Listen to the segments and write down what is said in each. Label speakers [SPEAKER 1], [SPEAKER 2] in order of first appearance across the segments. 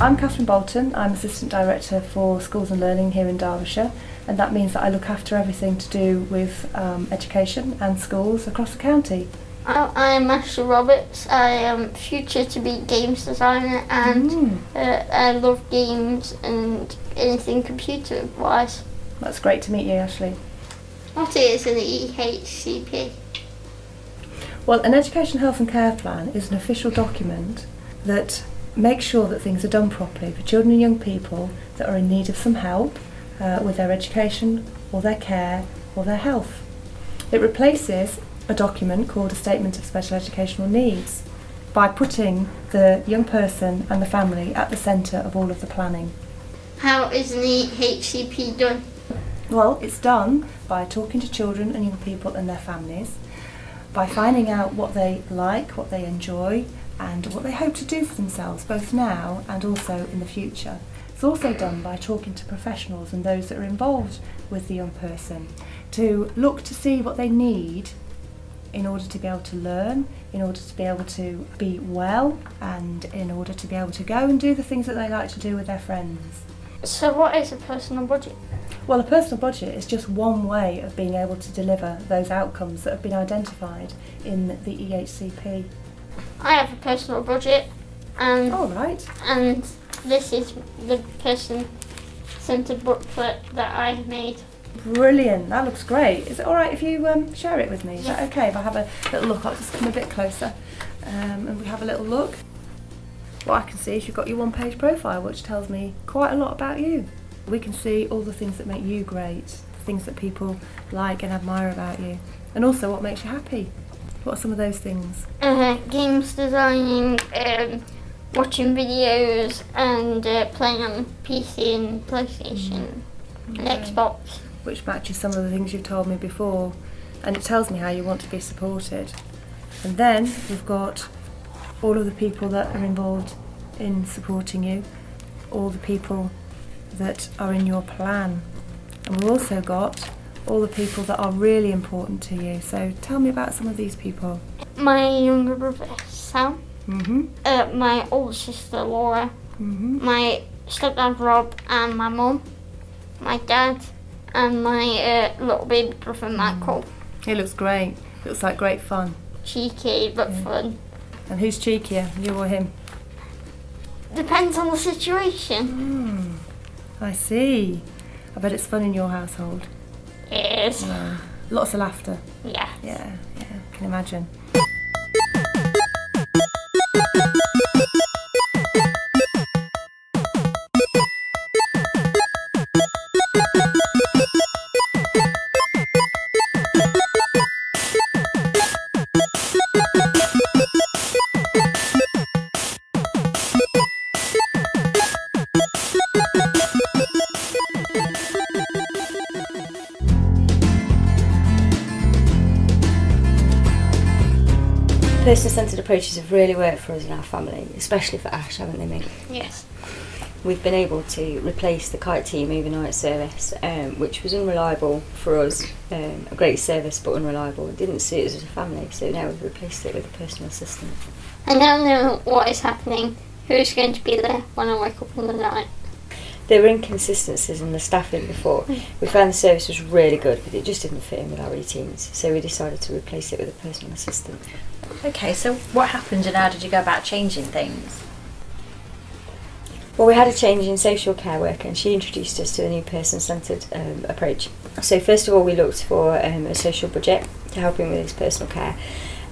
[SPEAKER 1] I'm Catherine Bolton. I'm Assistant Director for Schools and Learning here in Derbyshire, and that means that I look after everything to do with education and schools across the county.
[SPEAKER 2] I'm Ashley Roberts. I am future to be games designer, and I love games and anything computer wise.
[SPEAKER 1] That's great to meet you, Ashley.
[SPEAKER 2] What is an EHCP?
[SPEAKER 1] Well, an Education, Health and Care Plan is an official document that makes sure that things are done properly for children and young people that are in need of some help with their education or their care or their health. It replaces a document called a Statement of Special Educational Needs by putting the young person and the family at the centre of all of the planning.
[SPEAKER 2] How is an EHCP done?
[SPEAKER 1] Well, it's done by talking to children and young people and their families, by finding out what they like, what they enjoy, and what they hope to do for themselves, both now and also in the future. It's also done by talking to professionals and those that are involved with the young person to look to see what they need in order to be able to learn, in order to be able to be well, and in order to be able to go and do the things that they like to do with their friends.
[SPEAKER 2] So what is a personal budget?
[SPEAKER 1] Well, a personal budget is just one way of being able to deliver those outcomes that have been identified in the EHCP.
[SPEAKER 2] I have a personal budget, and
[SPEAKER 1] All right.
[SPEAKER 2] and this is the person-centred booklet that I have made.
[SPEAKER 1] Brilliant, that looks great. Is it all right if you share it with me? Is
[SPEAKER 2] Yeah.
[SPEAKER 1] that okay if I have a little look? I'll just come a bit closer and we have a little look. What I can see is you've got your one-page profile, which tells me quite a lot about you. We can see all the things that make you great, the things that people like and admire about you, and also what makes you happy. What are some of those things?
[SPEAKER 2] Games designing, watching videos, and playing on PC and PlayStation and Xbox.
[SPEAKER 1] Which matches some of the things you've told me before, and it tells me how you want to be supported. And then we've got all of the people that are involved in supporting you, all the people that are in your plan, and we've also got all the people that are really important to you. So tell me about some of these people.
[SPEAKER 2] My younger brother Sam,
[SPEAKER 1] Mm-hmm.
[SPEAKER 2] my older sister Laura,
[SPEAKER 1] Mm-hmm.
[SPEAKER 2] my stepdad Rob, and my mum, my dad, and my little baby brother Michael.
[SPEAKER 1] It looks great. It looks like great fun.
[SPEAKER 2] Cheeky but fun.
[SPEAKER 1] And who's cheekier, you or him?
[SPEAKER 2] Depends on the situation.
[SPEAKER 1] I see. I bet it's fun in your household.
[SPEAKER 2] It is.
[SPEAKER 1] Lots of laughter.
[SPEAKER 2] Yeah.
[SPEAKER 1] Yeah, can imagine.
[SPEAKER 3] Person-centred approaches have really worked for us in our family, especially for Ash, haven't they, Mick?
[SPEAKER 2] Yes.
[SPEAKER 3] We've been able to replace the Kite Team overnight service, which was unreliable for us, a great service but unreliable. It didn't suit us as a family, so now we've replaced it with a personal assistant.
[SPEAKER 2] I now know what is happening, who's going to be there when I wake up in the night.
[SPEAKER 3] There were inconsistencies in the staffing before. We found the service was really good, but it just didn't fit in with our routines, so we decided to replace it with a personal assistant.
[SPEAKER 4] Okay, so what happened and how did you go about changing things?
[SPEAKER 3] Well, we had a change in social care worker and she introduced us to a new person-centred approach. So first of all we looked for a social budget to help him with his personal care,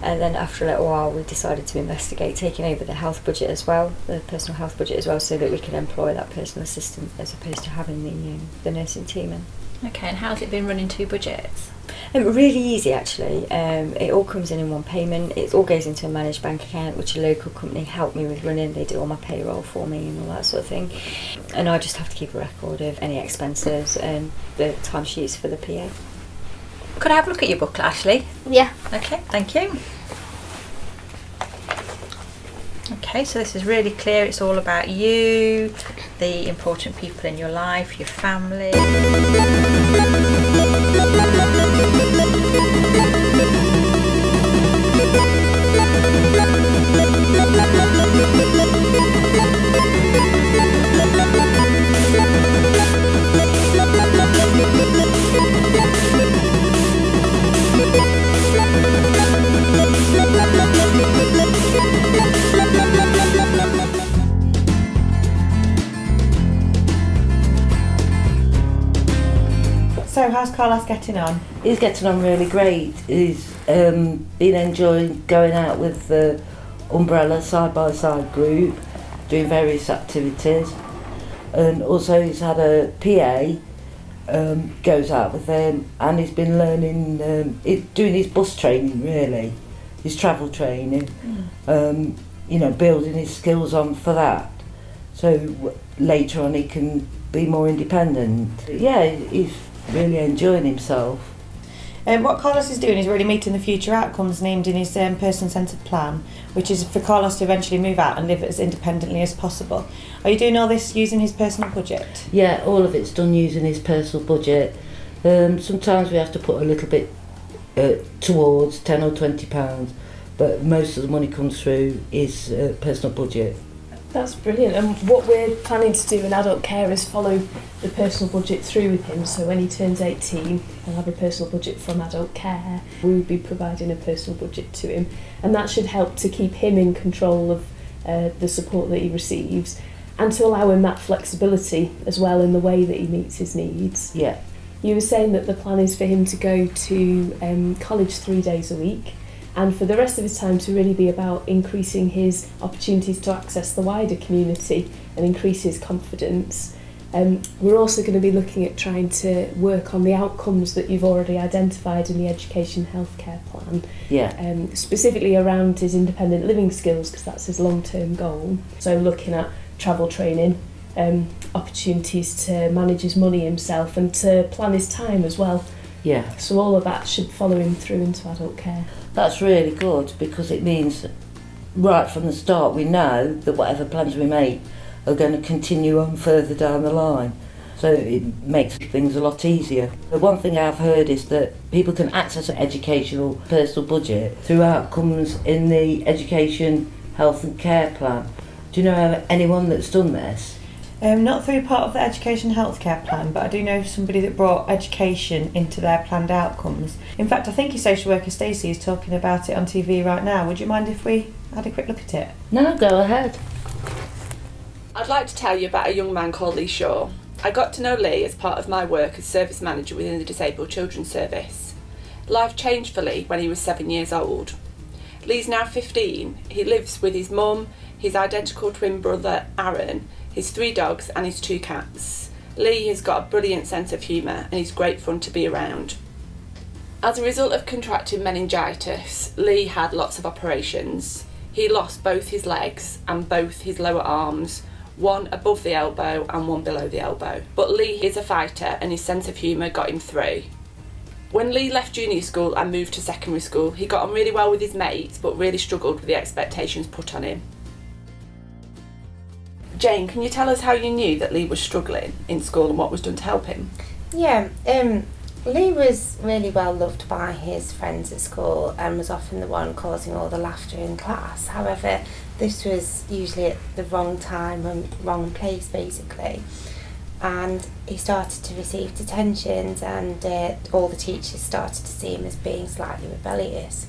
[SPEAKER 3] and then after a little while we decided to investigate taking over the health budget as well, the personal health budget as well, so that we could employ that personal assistant as opposed to having the nursing team in.
[SPEAKER 4] Okay, and how's it been running two budgets?
[SPEAKER 3] Really easy actually. It all comes in one payment. It all goes into a managed bank account, which a local company helped me with running. They do all my payroll for me and all that sort of thing. And I just have to keep a record of any expenses and the timesheets for the PA.
[SPEAKER 4] Could I have a look at your booklet, Ashley?
[SPEAKER 2] Yeah.
[SPEAKER 4] Okay, thank you. Okay, so this is really clear. It's all about you, the important people in your life, your family.
[SPEAKER 5] how's Carlos getting on?
[SPEAKER 6] He's getting on really great. He's been enjoying going out with the Umbrella side-by-side group, doing various activities, and also he's had a PA goes out with him, and he's been learning, doing his bus training really, his travel training, building his skills on for that. So later on he can be more independent. Yeah, he's really enjoying himself.
[SPEAKER 5] What Carlos is doing is really meeting the future outcomes named in his person-centred plan, which is for Carlos to eventually move out and live as independently as possible. Are you doing all this using his personal budget?
[SPEAKER 6] Yeah, all of it's done using his personal budget. Sometimes we have to put a little bit towards £10 or £20, but most of the money comes through his personal budget.
[SPEAKER 7] That's brilliant. And what we're planning to do in adult care is follow the personal budget through with him. So when he turns 18, he'll have a personal budget from adult care. We will be providing a personal budget to him, and that should help to keep him in control of the support that he receives, and to allow him that flexibility as well in the way that he meets his needs.
[SPEAKER 6] Yeah.
[SPEAKER 7] You were saying that the plan is for him to go to college 3 days a week, and for the rest of his time to really be about increasing his opportunities to access the wider community and increase his confidence. We're also going to be looking at trying to work on the outcomes that you've already identified in the education healthcare plan.
[SPEAKER 6] Yeah.
[SPEAKER 7] Specifically around his independent living skills, because that's his long-term goal. So looking at travel training, opportunities to manage his money himself and to plan his time as well.
[SPEAKER 6] Yeah.
[SPEAKER 7] So all of that should follow him through into adult care.
[SPEAKER 6] That's really good, because it means right from the start we know that whatever plans we make are going to continue on further down the line. So it makes things a lot easier. The one thing I've heard is that people can access an educational personal budget through outcomes in the education, health and care plan. Do you know anyone that's done this?
[SPEAKER 5] Not through part of the education healthcare plan, but I do know somebody that brought education into their planned outcomes. In fact, I think your social worker Stacey is talking about it on TV right now. Would you mind if we had a quick look at it?
[SPEAKER 6] No, go ahead.
[SPEAKER 8] I'd like to tell you about a young man called Lee Shaw. I got to know Lee as part of my work as service manager within the Disabled Children's Service. Life changed for Lee when he was 7 years old. Lee's now 15. He lives with his mum, his identical twin brother Aaron, his 3 dogs and his 2 cats. Lee has got a brilliant sense of humour and he's great fun to be around. As a result of contracting meningitis, Lee had lots of operations. He lost both his legs and both his lower arms, one above the elbow and one below the elbow. But Lee is a fighter and his sense of humour got him through. When Lee left junior school and moved to secondary school, he got on really well with his mates but really struggled with the expectations put on him. Jane, can you tell us how you knew that Lee was struggling in school and what was done to help him?
[SPEAKER 9] Yeah, Lee was really well loved by his friends at school and was often the one causing all the laughter in class. However, this was usually at the wrong time and wrong place basically. And he started to receive detentions and all the teachers started to see him as being slightly rebellious.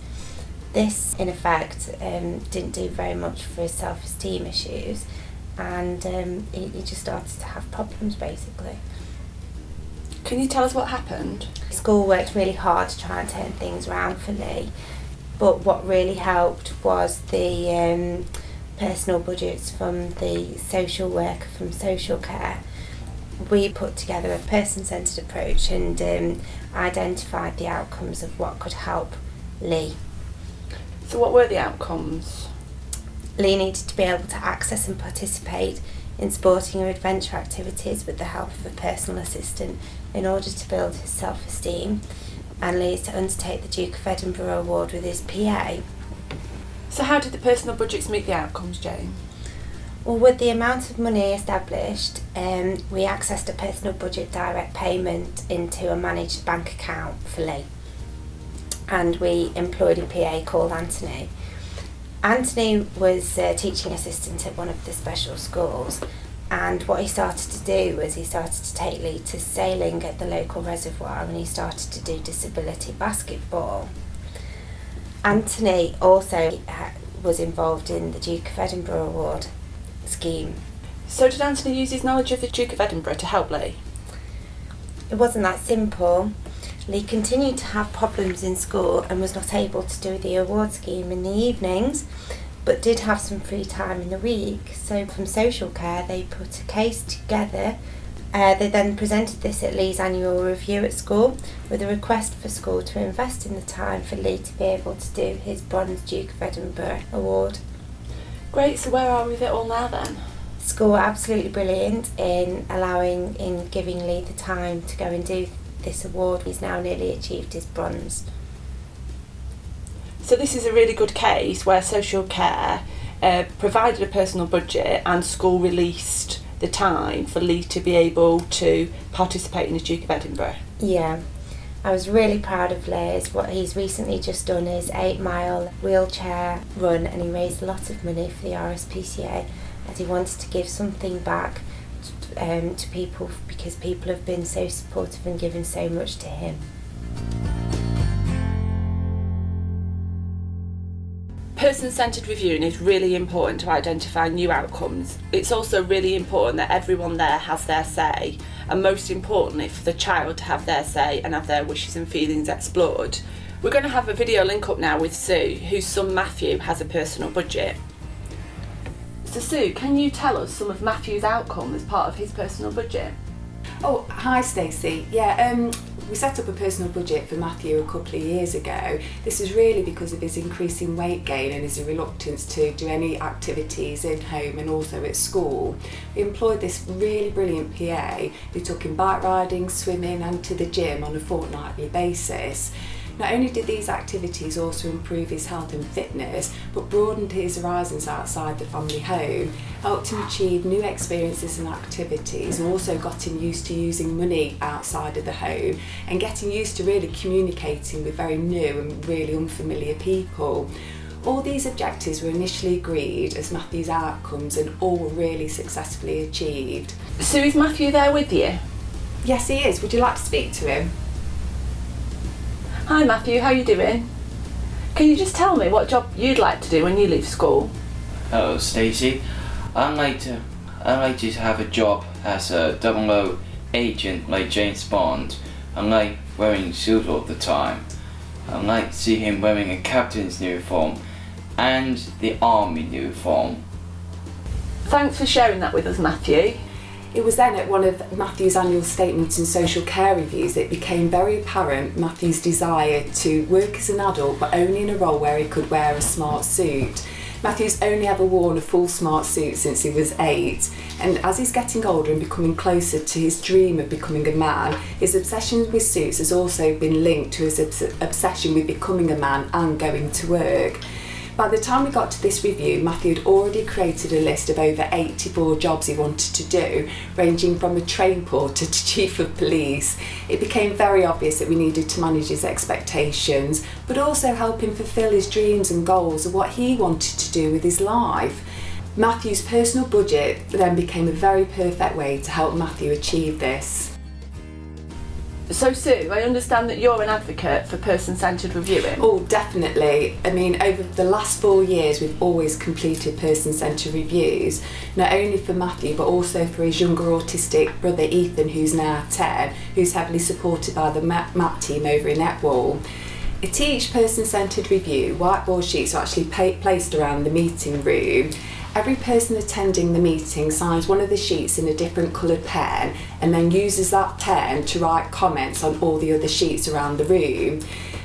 [SPEAKER 9] This, in effect, didn't do very much for his self-esteem issues. And he just started to have problems basically.
[SPEAKER 8] Can you tell us what happened?
[SPEAKER 9] School worked really hard to try and turn things around for Lee, but what really helped was the personal budgets from the social worker from social care. We put together a person-centred approach and identified the outcomes of what could help Lee.
[SPEAKER 8] So what were the outcomes?
[SPEAKER 9] Lee needed to be able to access and participate in sporting or adventure activities with the help of a personal assistant in order to build his self-esteem, and Lee is to undertake the Duke of Edinburgh Award with his PA.
[SPEAKER 8] So how did the personal budgets meet the outcomes, Jane?
[SPEAKER 9] Well, with the amount of money established, we accessed a personal budget direct payment into a managed bank account for Lee, and we employed a PA called Anthony. Anthony was a teaching assistant at one of the special schools, and what he started to do was he started to take Lee to sailing at the local reservoir, and he started to do disability basketball. Anthony also was involved in the Duke of Edinburgh Award scheme.
[SPEAKER 8] So did Anthony use his knowledge of the Duke of Edinburgh to help Lee?
[SPEAKER 9] it wasn't that simple. Lee continued to have problems in school and was not able to do the award scheme in the evenings, but did have some free time in the week. So from social care, they put a case together. They then presented this at Lee's annual review at school with a request for school to invest in the time for Lee to be able to do his Bronze Duke of Edinburgh award.
[SPEAKER 8] Great, so where are we with it all now then?
[SPEAKER 9] School were absolutely brilliant in giving Lee the time to go and do this award. He's now nearly achieved his bronze.
[SPEAKER 8] So this is a really good case where social care provided a personal budget and school released the time for Lee to be able to participate in the Duke of Edinburgh.
[SPEAKER 9] Yeah, I was really proud of Liz. What he's recently just done is 8-mile wheelchair run, and he raised a lot of money for the RSPCA as he wanted to give something back to people, because people have been so supportive and given so much to him.
[SPEAKER 8] Person-centred reviewing is really important to identify new outcomes. It's also really important that everyone there has their say, and most importantly for the child to have their say and have their wishes and feelings explored. We're going to have a video link up now with Sue, whose son Matthew has a personal budget. So Sue, can you tell us some of Matthew's outcome as part of his personal budget?
[SPEAKER 10] Oh, hi Stacey. Yeah, we set up a personal budget for Matthew a couple of years ago. This is really because of his increasing weight gain and his reluctance to do any activities in home and also at school. We employed this really brilliant PA who took him bike riding, swimming and to the gym on a fortnightly basis. Not only did these activities also improve his health and fitness, but broadened his horizons outside the family home, helped him achieve new experiences and activities, and also got him used to using money outside of the home and getting used to really communicating with very new and really unfamiliar people. All these objectives were initially agreed as Matthew's outcomes, and all were really successfully achieved.
[SPEAKER 8] Sue, is Matthew there with you?
[SPEAKER 10] Yes, he is. Would you like to speak to him?
[SPEAKER 8] Hi Matthew, how are you doing? Can you just tell me what job you'd like to do when you leave school?
[SPEAKER 11] Hello Stacey, I'd like to have a job as a 00 agent like James Bond. I like wearing suits all the time. I like to see him wearing a captain's uniform and the army uniform.
[SPEAKER 8] Thanks for sharing that with us, Matthew.
[SPEAKER 10] It was then at one of Matthew's annual statements and social care reviews that it became very apparent Matthew's desire to work as an adult, but only in a role where he could wear a smart suit. Matthew's only ever worn a full smart suit since he was 8, and as he's getting older and becoming closer to his dream of becoming a man, his obsession with suits has also been linked to his obsession with becoming a man and going to work. By the time we got to this review, Matthew had already created a list of over 84 jobs he wanted to do, ranging from a train porter to chief of police. It became very obvious that we needed to manage his expectations, but also help him fulfil his dreams and goals of what he wanted to do with his life. Matthew's personal budget then became a very perfect way to help Matthew achieve this.
[SPEAKER 8] So Sue, I understand that you're an advocate for person-centred reviewing.
[SPEAKER 10] Oh, definitely. I mean, over the last 4 years we've always completed person-centred reviews, not only for Matthew but also for his younger autistic brother Ethan, who's now 10, who's heavily supported by the MAP team over in Etwall. At each person-centred review, whiteboard sheets are actually placed around the meeting room. Every person attending the meeting signs one of the sheets in a different coloured pen and then uses that pen to write comments on all the other sheets around the room.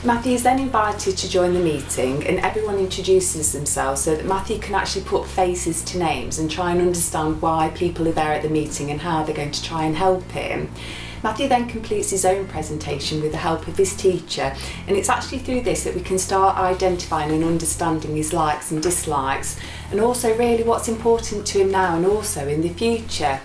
[SPEAKER 10] Matthew is then invited to join the meeting, and everyone introduces themselves so that Matthew can actually put faces to names and try and understand why people are there at the meeting and how they're going to try and help him. Matthew then completes his own presentation with the help of his teacher, and it's actually through this that we can start identifying and understanding his likes and dislikes, and also really what's important to him now and also in the future.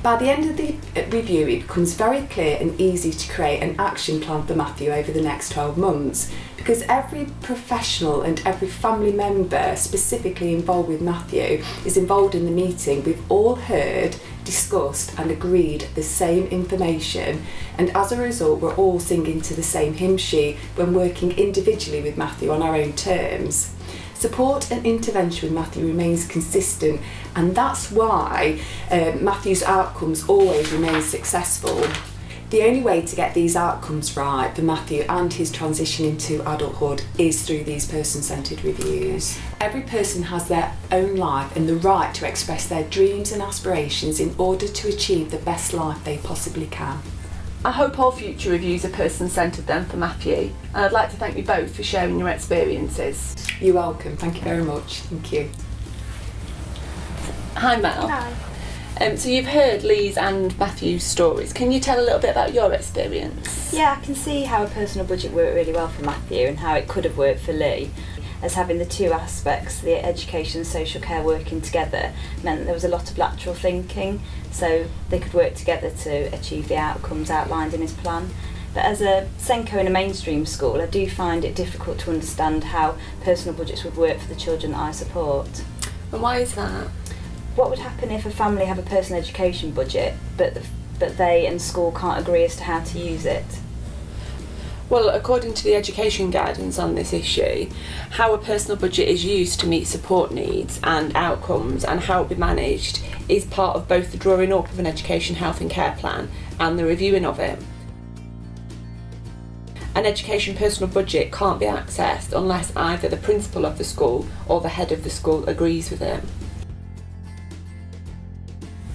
[SPEAKER 10] By the end of the review, it becomes very clear and easy to create an action plan for Matthew over the next 12 months, because every professional and every family member specifically involved with Matthew is involved in the meeting. We've all heard, discussed and agreed the same information, and as a result we're all singing to the same hymn sheet when working individually with Matthew on our own terms. Support and intervention with Matthew remains consistent, and that's why Matthew's outcomes always remain successful. The only way to get these outcomes right for Matthew and his transition into adulthood is through these person-centred reviews. Every person has their own life and the right to express their dreams and aspirations in order to achieve the best life they possibly can.
[SPEAKER 8] I hope all future reviews are person-centred then for Matthew, and I'd like to thank you both for sharing your experiences.
[SPEAKER 10] You're welcome, thank you very much. Thank you.
[SPEAKER 8] Hi Mel.
[SPEAKER 2] Hi.
[SPEAKER 8] So you've heard Lee's and Matthew's stories. Can you tell a little bit about your experience?
[SPEAKER 3] Yeah, I can see how a personal budget worked really well for Matthew and how it could have worked for Lee, as having the two aspects, the education and social care working together, meant there was a lot of lateral thinking, so they could work together to achieve the outcomes outlined in his plan. But as a Senko in a mainstream school, I do find it difficult to understand how personal budgets would work for the children that I support.
[SPEAKER 8] And why is that?
[SPEAKER 3] What would happen if a family have a personal education budget, but they and school can't agree as to how to use it?
[SPEAKER 8] Well, according to the education guidance on this issue, how a personal budget is used to meet support needs and outcomes and how it be managed is part of both the drawing up of an education, health and care plan and the reviewing of it. An education personal budget can't be accessed unless either the principal of the school or the head of the school agrees with it.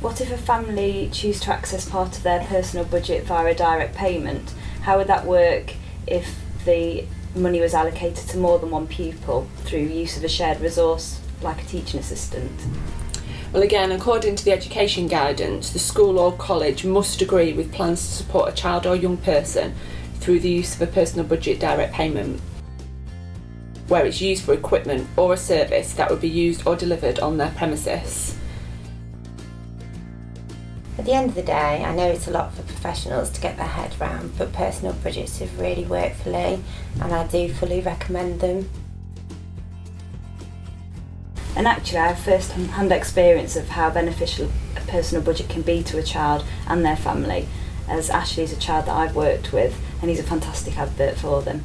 [SPEAKER 3] What if a family choose to access part of their personal budget via a direct payment? How would that work if the money was allocated to more than one pupil through use of a shared resource like a teaching assistant?
[SPEAKER 8] Well, again, according to the education guidance, the school or college must agree with plans to support a child or young person through the use of a personal budget direct payment, where it's used for equipment or a service that would be used or delivered on their premises.
[SPEAKER 9] At the end of the day, I know it's a lot for professionals to get their head round, but personal budgets have really worked for Lee, and I do fully recommend them.
[SPEAKER 3] And actually, I have first-hand experience of how beneficial a personal budget can be to a child and their family, as Ashley's a child that I've worked with, and he's a fantastic advert for them.